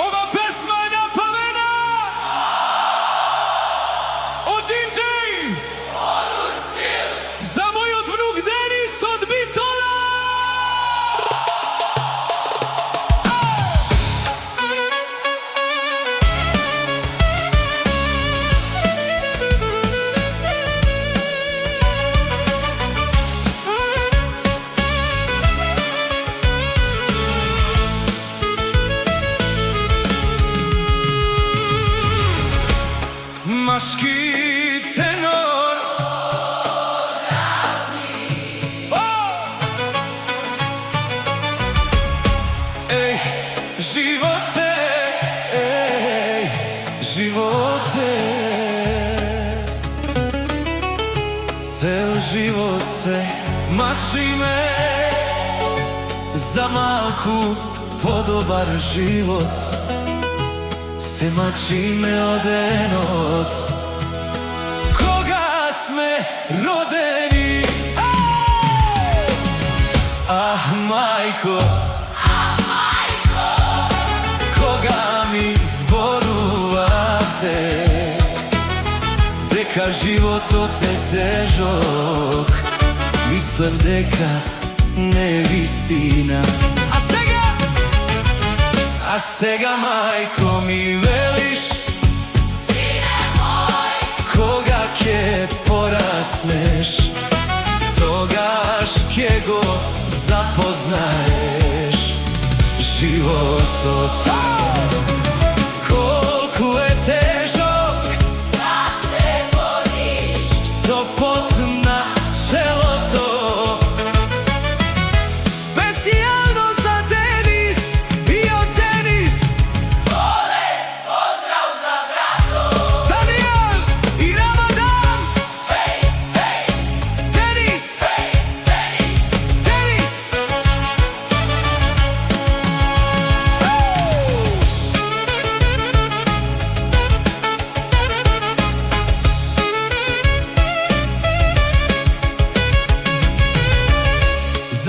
Ova pesma je napavena od DJ za moj odvnuk Denis od Bitola. Maški tenor, ej, živote, ej, živote. Cel život se mačime za malku podobar život. Se mačime od enot koga sme rodeni. Ah, majko, koga mi zboruvate, deka život ote težok, mislim deka ne istina. A sega majko mi veliš, sine moj, koga ke porasneš, togaš ke go zapoznaješ. Život otak koliko je težok, da se boriš, Sopot na čelo to.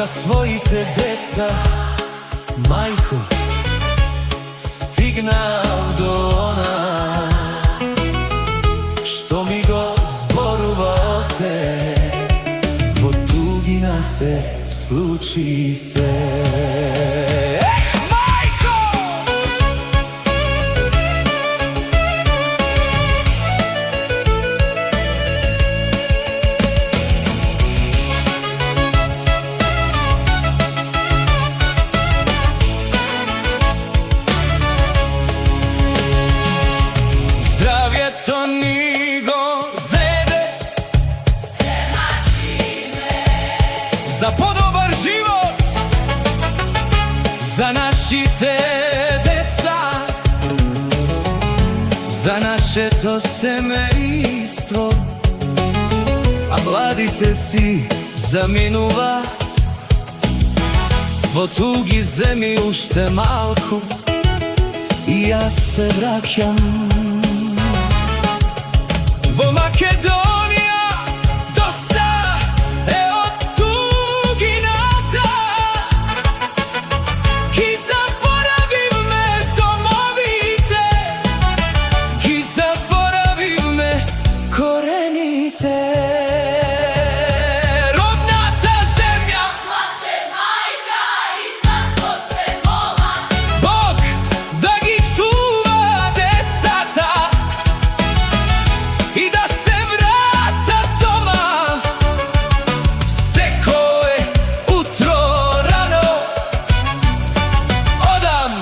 Zasvojite deca, majko, stignav do ona, što mi go zboruvate, po tugina se sluči se. To nigo zede, se mačime za podobar život, za našite deca, za naše to semejstvo. A mladite si zaminuvat vo tugi zemi ušte malku, i ja se vraćam vo Makedonija. Dosta je od tuginata, ki zaboravim me domovite, ki zaboravim me korenite. Rodna ta zemlja plače majka i tatko se mola, Bog da gi čuva decata i da se vrata doma. Seko je utro rano, odam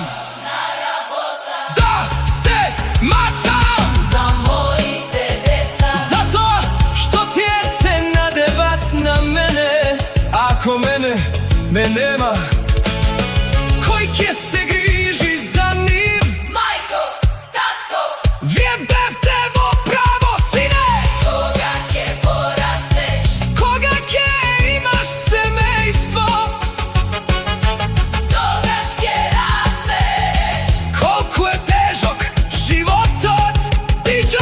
na rabota, da se mačam za mojite deca, zato što ti je se nadevat na mene. Ako mene nema, koji ke se griži za njim, majko, tatko, vjebevte vo pravo sine, koga ke porasteš, koga ke imaš semejstvo, togaš ke razbereš. koliko je težok život od DJ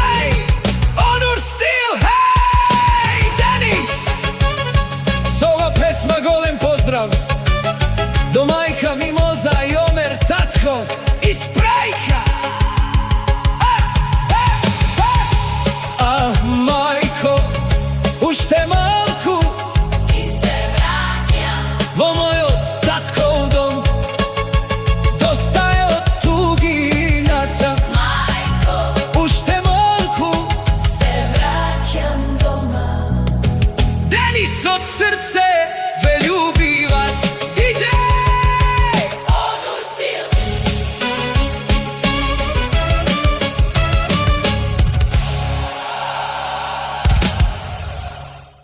Onur Stil. Hej, Denis! S ova pesma golem pozdrav do majka Mimoza i Omer tatko iz